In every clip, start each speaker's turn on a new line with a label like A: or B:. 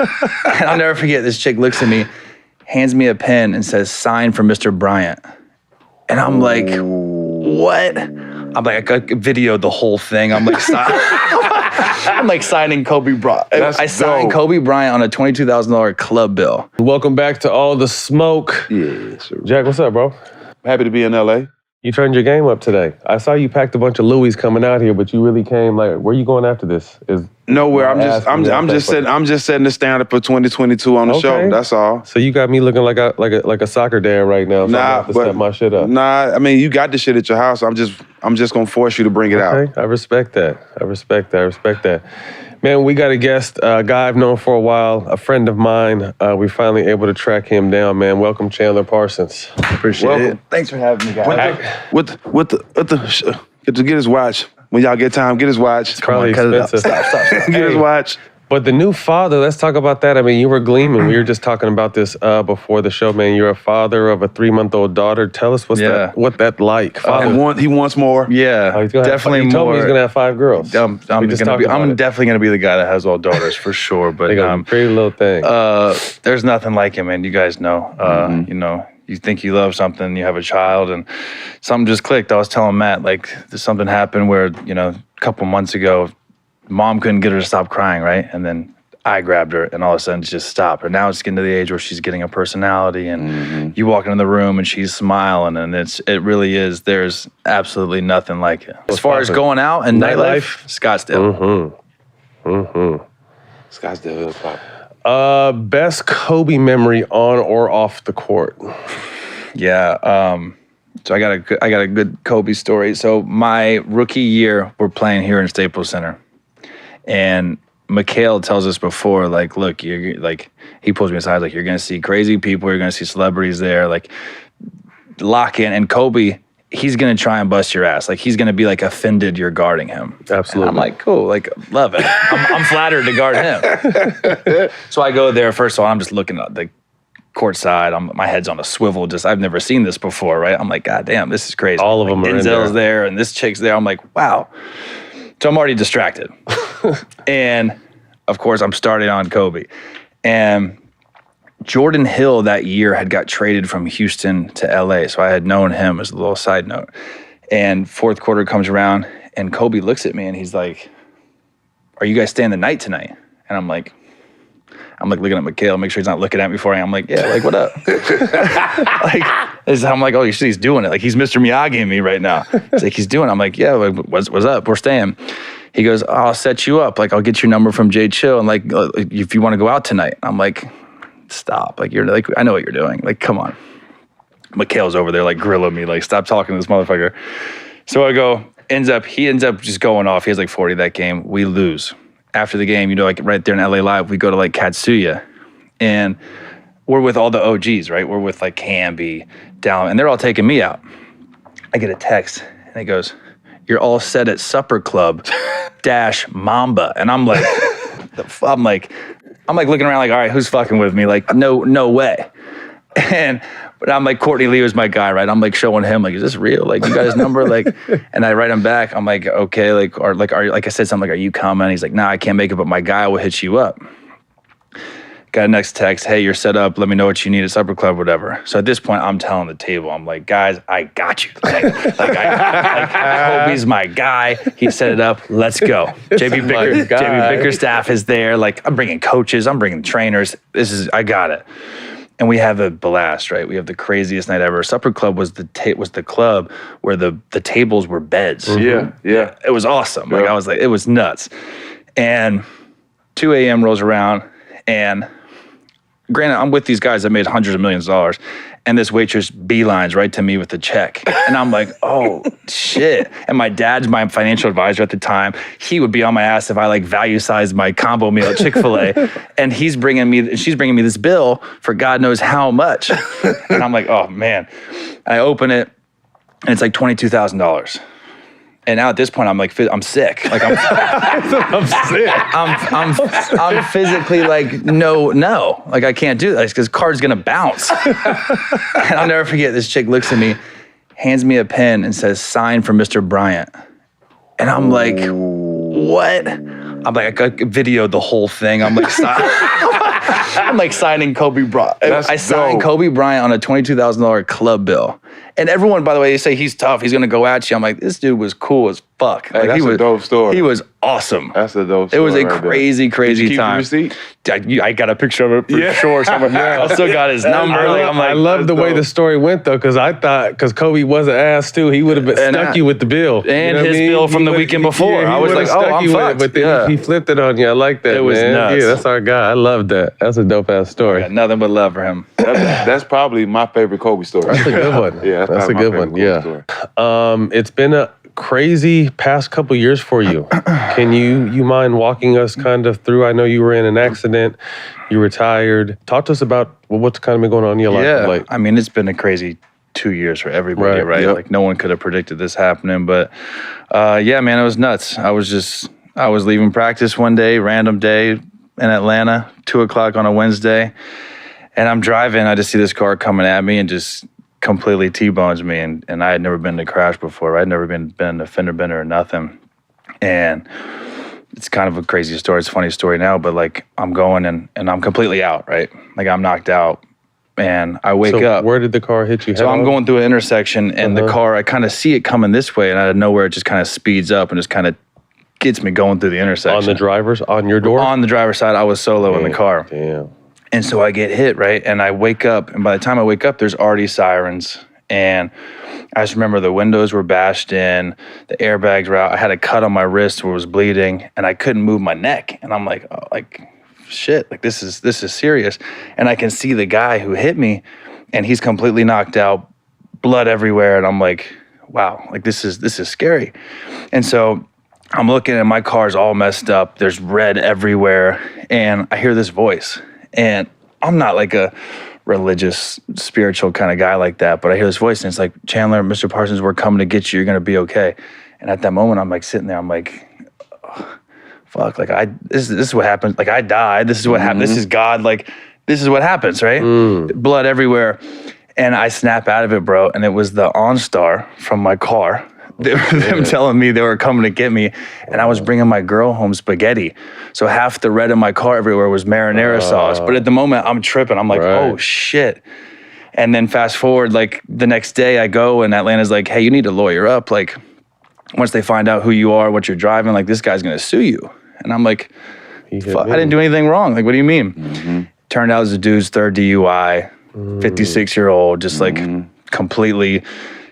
A: And I'll never forget, this chick looks at me, hands me a pen and says, sign for Mr. Bryant. And I'm like, what? I'm like, I videoed the whole thing. I'm like, I'm like signing Kobe Bryant. I signed Kobe Bryant on a $22,000 club bill.
B: Welcome back to All the Smoke.
C: Yeah, sure.
B: Jack, what's up, bro?
C: Happy to be in LA.
B: You turned your game up today. I saw you packed a bunch of Louis coming out here, but you really came like, where are you going after this?
C: Nowhere. I'm just setting the standard for 2022 on the show. That's all.
B: So you got me looking like a soccer dad right now. So I have to step my shit up.
C: Nah, I mean you got the shit at your house. I'm just gonna force you to bring it out.
B: I respect that. I respect that. Man, we got a guest, a guy I've known for a while, a friend of mine. We're finally able to track him down, man. Welcome, Chandler Parsons.
A: Appreciate it. Thanks for having me, guys.
C: Get his watch. When y'all get time, get his watch.
B: It's probably expensive.
A: Stop.
C: Get his watch.
B: But the new father, let's talk about that. I mean, you were gleaming. We were just talking about this before the show, man. You're a father of a 3-month-old daughter. Tell us what that like.
C: He wants more.
A: Yeah, definitely more.
B: He told me he's gonna have 5 girls.
A: I'm definitely gonna be the guy that has all daughters for sure. But
B: pretty little thing.
A: There's nothing like it, man. You guys know. You know. You think you love something, you have a child, and something just clicked. I was telling Matt, like, something happened where, you know, a couple months ago, mom couldn't get her to stop crying, right? And then I grabbed her, and all of a sudden, she just stopped. And now it's getting to the age where she's getting a personality, and you walk into the room, and she's smiling, and it really is. There's absolutely nothing like it. As far as going out and nightlife, Scottsdale.
C: Scottsdale is popping.
B: Best Kobe memory on or off the court?
A: Yeah, so I got a good Kobe story. So my rookie year, we're playing here in Staples Center, and Mikhail tells us before, like, look, he pulls me aside, like, you're gonna see crazy people, you're gonna see celebrities there, like, lock in. And Kobe, he's gonna try and bust your ass. Like, he's gonna be like offended you're guarding him.
B: Absolutely.
A: And I'm like, cool, like, love it. I'm flattered to guard him. So I go there. First of all, I'm just looking at the court side. My head's on a swivel. I've never seen this before, right? I'm like, God damn, this is crazy.
B: All of them are in there.
A: Denzel's there and this chick's there. I'm like, wow. So I'm already distracted. And of course, I'm starting on Kobe. And Jordan Hill that year had got traded from Houston to LA. So I had known him, as a little side note. And fourth quarter comes around and Kobe looks at me and he's like, are you guys staying the night tonight? And I'm like looking at Mikhail, make sure he's not looking at me before I'm like, yeah, like, what up? I'm like, oh, you see he's doing it. Like, he's Mr. Miyagi in me right now. He's like, he's doing it. I'm like, yeah, like, what's up? We're staying. He goes, oh, I'll set you up. Like, I'll get your number from Jay Chill. And like, if you want to go out tonight. I'm like, stop. Like, you're like, I know what you're doing. Like, come on. Mikhail's over there, like, grilling me. Like, stop talking to this motherfucker. So I go, he ends up just going off. He has like 40 that game. We lose. After the game, you know, like right there in LA Live, we go to like Katsuya. And we're with all the OGs, right? We're with like Camby, Down, and they're all taking me out. I get a text, and it goes, you're all set at Supper Club - Mamba. And I'm like, I'm like looking around like, all right, who's fucking with me? Like, no way. But I'm like, Courtney Lee was my guy, right? I'm like showing him, like, is this real? Like, you got his number? Like, and I write him back. I'm like, okay, like, or like, I said something like, are you coming? He's like, nah, I can't make it, but my guy will hit you up. Got a next text, hey, you're set up. Let me know what you need at Supper Club, whatever. So at this point, I'm telling the table, I'm like, guys, I got you. Like Kobe's my guy. He set it up. Let's go. JB Bickerstaff is there. Like, I'm bringing coaches. I'm bringing trainers. I got it. And we have a blast, right? We have the craziest night ever. Supper Club was the club where the tables were beds.
C: Mm-hmm. Yeah.
A: It was awesome. Like, I was like, it was nuts. And 2 a.m. rolls around, and granted, I'm with these guys that made hundreds of millions of dollars, and this waitress beelines right to me with the check. And I'm like, oh, shit. And my dad's my financial advisor at the time. He would be on my ass if I like value sized my combo meal at Chick-fil-A. And she's bringing me this bill for God knows how much. And I'm like, oh, man. I open it, and it's like $22,000. And now at this point, I'm like, I'm sick. Like, I'm sick. I'm physically like, no. Like, I can't do this because card's gonna bounce. And I'll never forget, this chick looks at me, hands me a pen and says, sign for Mr. Bryant. And I'm like, what? I'm like, I videoed the whole thing. I'm like, I'm like signing Kobe Bryant. I signed Kobe Bryant on a $22,000 club bill. And everyone, by the way, they say he's tough. He's going to go at you. I'm like, this dude was cool as fuck.
C: Hey,
A: like,
C: that's a dope story.
A: He was awesome.
C: That's a dope story.
A: It was a crazy, crazy
C: Did you
A: time.
C: keep the receipt?
A: I got a picture of it for sure. Somewhere. I still got his number.
B: I love the way the story went, though, because I thought, because Kobe wasn't asked, too, he would have stuck you with the bill.
A: And his bill from the weekend before. I was like, oh, I'm fucked.
B: But then he flipped it on you. I like that,
A: It was nuts.
B: Yeah, that's our guy. I love that. That's a dope-ass story.
A: I got nothing but love for him.
C: That's probably my favorite Kobe story.
B: That's a good one.
C: Yeah,
B: that's a good one. Yeah. It's been a crazy past couple years for you. Can you mind walking us kind of through? I know you were in an accident, you retired. Talk to us about what's kind of been going on in your life.
A: Yeah,
B: Like,
A: I mean, it's been a crazy 2 years for everybody, right?
C: Yep.
A: Like no one could have predicted this happening, but yeah, man, it was nuts. I was leaving practice one day, random day in Atlanta, 2:00 on a Wednesday, and I'm driving. I just see this car coming at me and just completely T-bones me, and I had never been in a crash before. I'd never been a fender bender or nothing, and it's kind of a crazy story. It's a funny story now, but like I'm going and I'm completely out, right? Like I'm knocked out, and I wake up.
B: Where did the car hit you?
A: So I'm going through an intersection, and the car, I kind of see it coming this way, and out of nowhere, it just kind of speeds up and just kind of gets me going through the intersection.
B: On your door?
A: On the driver's side, I was solo in the car.
B: Damn.
A: And so I get hit, right? And I wake up, and by the time I wake up, there's already sirens. And I just remember the windows were bashed in, the airbags were out. I had a cut on my wrist where it was bleeding, and I couldn't move my neck. And I'm like, oh, like, shit, like this is serious. And I can see the guy who hit me, and he's completely knocked out, blood everywhere. And I'm like, wow, like this is scary. And so I'm looking at my car's all messed up. There's red everywhere. And I hear this voice. And I'm not like a religious, spiritual kind of guy like that, but I hear this voice and it's like, Chandler, Mr. Parsons, we're coming to get you. You're going to be okay. And at that moment, I'm like sitting there. I'm like, oh, fuck, like this is what happened. Like I died. This is what happened. This is God. Like this is what happens, right? Blood everywhere. And I snap out of it, bro. And it was the OnStar from my car. Them telling me they were coming to get me, and I was bringing my girl home spaghetti. So half the red in my car everywhere was marinara sauce. But at the moment, I'm tripping. I'm like, oh shit. And then fast forward, like the next day I go and Atlanta's like, hey, you need to lawyer up. Like once they find out who you are, what you're driving, like this guy's gonna sue you. And I'm like, fuck, I didn't do anything wrong. Like, what do you mean? Turned out it was a dude's third DUI, 56-year-old, just like completely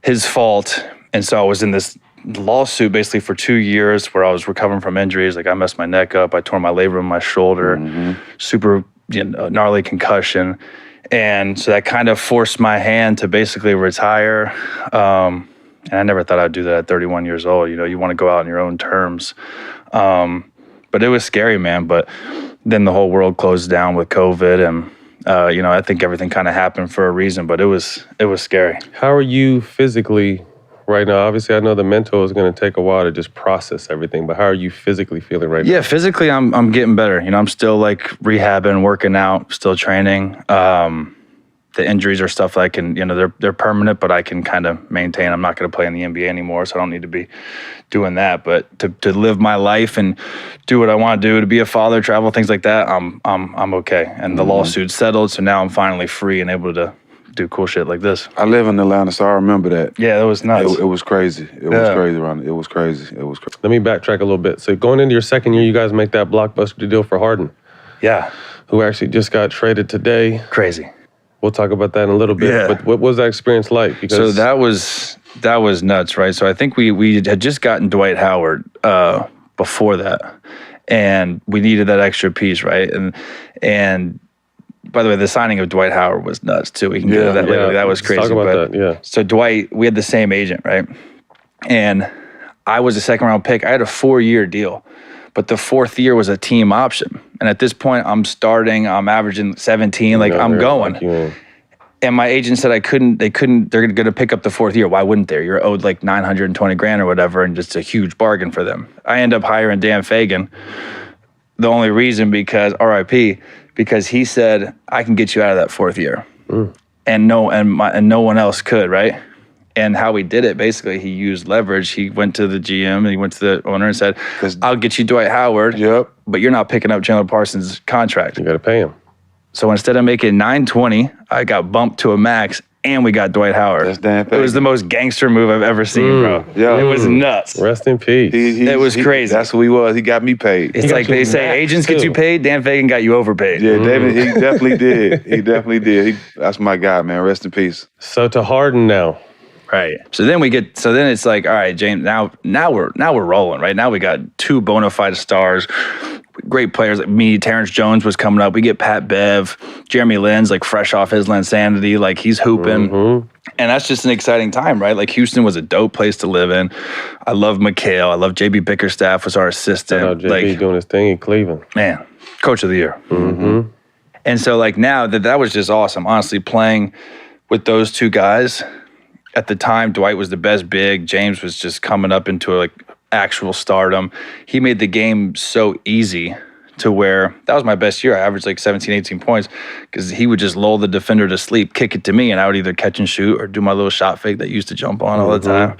A: his fault. And so I was in this lawsuit basically for 2 years where I was recovering from injuries. Like I messed my neck up. I tore my labrum in my shoulder, super gnarly concussion. And so that kind of forced my hand to basically retire. And I never thought I'd do that at 31 years old. You know, you want to go out on your own terms. But it was scary, man. But then the whole world closed down with COVID. And, you know, I think everything kind of happened for a reason, but it was scary.
B: How are you physically right now? Obviously, I know the mental is going to take a while to just process everything, but how are you physically feeling right now?
A: Yeah, physically, I'm getting better. You know, I'm still like rehabbing, working out, still training. The injuries are stuff that I can, you know, they're permanent, but I can kind of maintain. I'm not going to play in the NBA anymore, so I don't need to be doing that. But to live my life and do what I want to do, to be a father, travel, things like that, I'm okay. And the lawsuit's settled, so now I'm finally free and able to do cool shit like this.
C: I live in Atlanta, so I remember that.
A: Yeah, that was nuts.
C: It was crazy. It was crazy, Ron. It was crazy. It was crazy.
B: Let me backtrack a little bit. So going into your second year, you guys make that blockbuster deal for Harden.
A: Yeah.
B: Who actually just got traded today.
A: Crazy.
B: We'll talk about that in a little bit.
A: Yeah.
B: But what was that experience like? Because
A: so that was nuts, right? So I think we had just gotten Dwight Howard before that, and we needed that extra piece, right? And by the way, the signing of Dwight Howard was nuts too. We can get into that later. That was crazy.
B: Let's talk about that. Yeah.
A: So Dwight, we had the same agent, right? And I was a second round pick. I had a 4-year deal, but the 4th year was a team option. And at this point, I'm starting. I'm averaging 17. Like I'm going. And my agent said they're going to pick up the 4th year. Why wouldn't they? You're owed like $920,000 or whatever, and just a huge bargain for them. I end up hiring Dan Fagan. The only reason because RIP, because he said I can get you out of that 4th year, and no one else could, right? And how he did it, basically, he used leverage. He went to the GM and he went to the owner and said, I'll get you Dwight Howard, but you're not picking up Chandler Parsons' contract.
B: You got to pay him.
A: So instead of making $920, I got bumped to a max and we got Dwight Howard.
C: That's damn
A: It was the most gangster move I've ever seen, bro.
C: Yeah.
A: It was nuts.
B: Rest in peace.
A: It was crazy.
C: That's who he was. He got me paid.
A: It's like they say agents get you paid, Dan Fagan got you overpaid.
C: Yeah, David, he definitely did. He definitely did. That's my guy, man. Rest in peace.
B: So to Harden now.
A: Right. So then it's like, all right, James, now we're rolling, right? Now we got 2 bona fide stars, great players like me. Terrence Jones was coming up. We get Pat Bev, Jeremy Lin's like fresh off his Linsanity, like he's hooping. And that's just an exciting time, right? Like Houston was a dope place to live in. I love McHale. I love JB Bickerstaff was our assistant.
B: I know JB doing his thing in Cleveland.
A: Man, coach of the year. And so like now that was just awesome. Honestly, playing with those 2 guys. At the time, Dwight was the best big. James was just coming up into like actual stardom. He made the game so easy to where that was my best year. I averaged like 17, 18 points because he would just lull the defender to sleep, kick it to me, and I would either catch and shoot or do my little shot fake that used to jump on all the time.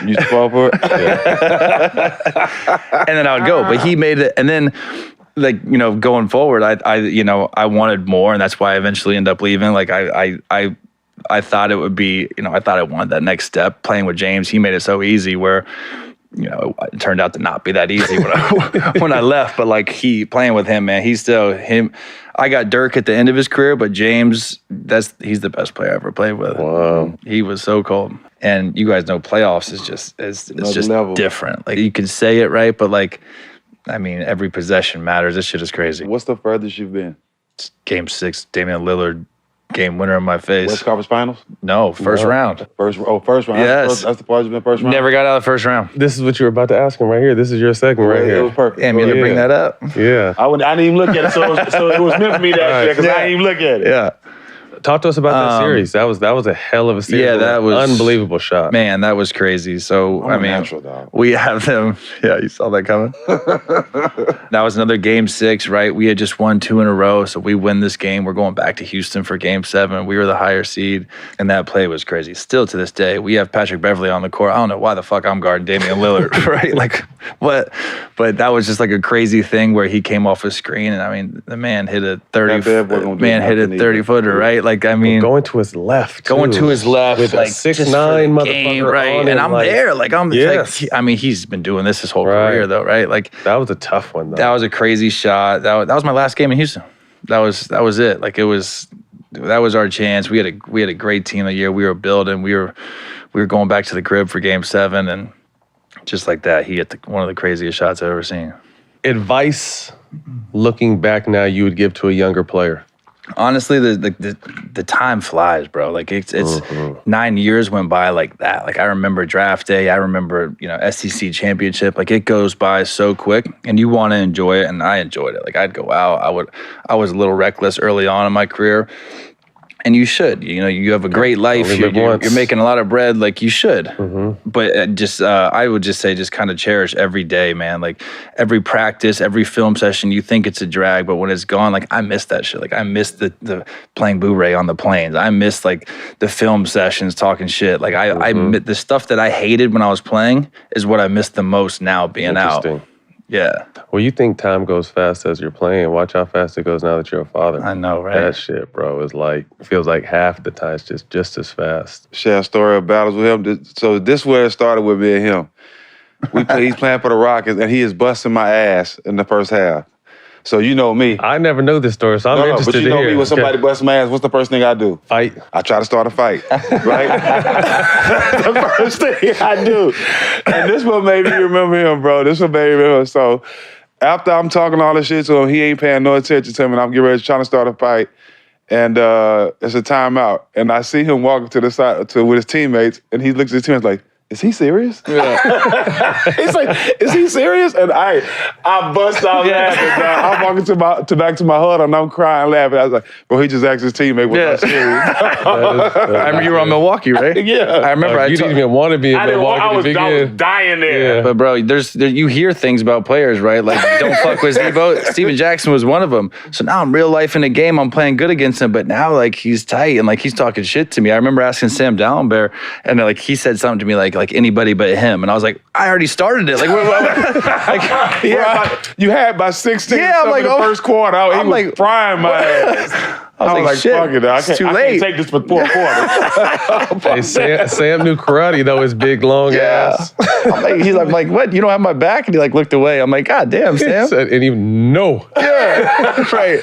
C: You used to fall for it?
A: And then I would go. But he made it. And then like, you know, going forward, I wanted more, and that's why I eventually ended up leaving. Like I thought it would be, you know, I thought I wanted that next step. Playing with James, he made it so easy where, you know, it turned out to not be that easy when I left. But like playing with him, man, he's still him. I got Dirk at the end of his career, but James, he's the best player I ever played with.
B: Wow.
A: He was so cold. And you guys know playoffs is just
C: level.
A: different. Like you can say it right, but like, I mean, every possession matters. This shit is crazy.
C: What's the furthest you've been?
A: It's Game 6, Damian Lillard. Game winner in my face.
C: West Conference Finals?
A: No, first round.
C: First round.
A: Yes.
C: That's the farthest you've been first round?
A: Never got out of the first round.
B: This is what you were about to ask him right here. This is your segment right here.
C: It was perfect.
A: Damn, you didn't bring that up.
B: Yeah.
C: I didn't even look at it, so it was meant for me to ask you because I didn't even look at it.
A: Yeah.
B: Talk to us about that series. That was a hell of a series.
A: Yeah, that was
B: unbelievable shot.
A: Man, that was crazy. So I mean,
C: natural, dog.
A: we have them. Yeah, you saw that coming. That was another Game 6, right? We had just won 2 in a row, so we win this game. We're going back to Houston for Game 7. We were the higher seed, and that play was crazy. Still to this day, we have Patrick Beverley on the court. I don't know why the fuck I'm guarding Damian Lillard, right? Like what? But that was just like a crazy thing where he came off a screen, and I mean, the man hit a 30 footer, right? Like I mean.
B: Going to his left.
A: Going to his left.
B: With
A: like,
B: a 6'9" motherfucker.
A: Right. And I'm like, there. Like, I'm
B: yes.
A: like, I mean, he's been doing this his whole career, though, right? Like,
B: that was a tough one, though.
A: That was a crazy shot. That was my last game in Houston. That was it. Like, that was our chance. We had a great team that year. We were building. We were going back to the crib for Game 7, and just like that, he hit one of the craziest shots I've ever seen.
B: Advice, looking back now, you would give to a younger player?
A: Honestly, the time flies, bro. Like it's 9 years went by like that. Like I remember draft day. I remember, you know, SEC championship. Like it goes by so quick, and you want to enjoy it, and I enjoyed it. Like I'd go out. I was a little reckless early on in my career. And you should, you know, you have a great life. You're making a lot of bread, like you should. But I would just say, just kind of cherish every day, man. Like every practice, every film session, you think it's a drag, but when it's gone, like I miss that shit. Like I miss the playing Blu-ray on the planes. I miss like the film sessions, talking shit. Like I the stuff that I hated when I was playing is what I miss the most now being out. Yeah.
B: Well, you think time goes fast as you're playing. Watch how fast it goes now that you're a father.
A: I know, right?
B: That shit, bro, is like, feels like half the time it's just as fast.
C: Share a story of battles with him. So this is where it started with me and him. He's playing for the Rockets, and he is busting my ass in the first half. So you know me.
B: I never know this story, so I'm interested to hear.
C: But you know me, when somebody busts my ass, what's the first thing I do?
B: Fight.
C: I try to start a fight, right? The first thing I do. And this one made me remember him, bro. This one made me remember him. So after I'm talking all this shit to him, he ain't paying no attention to me, and I'm getting ready trying to start a fight. And it's a timeout. And I see him walking to the side with his teammates, and he looks at his teammates like, is he serious? Yeah. He's like, is he serious? And I bust out laughing. I'm walking back to my huddle and I'm crying, laughing. I was like, bro, he just asked his teammate, was I serious?
A: I remember you were on Milwaukee, right?
C: Yeah.
A: I remember.
B: You didn't even want to be in Milwaukee
C: I was dying there.
B: Yeah.
A: But bro, you hear things about players, right? Like, don't fuck with Zebo. Steven Jackson was one of them. So now I'm real life in a game. I'm playing good against him, but now like he's tight and like he's talking shit to me. I remember asking Sam Dallenberg, and like he said something to me like anybody but him, and I was like, I already started it. Like,
C: you had by 16
A: I'm like,
C: in the first quarter. He was like frying my ass.
A: I was like, shit,
C: fuck it. I can't take this for 4 quarters.
B: Hey, Sam knew karate though, his big long ass.
A: He's like, what? You don't have my back? And he like looked away. I'm like, God damn, Sam.
B: And even no.
A: Yeah, right.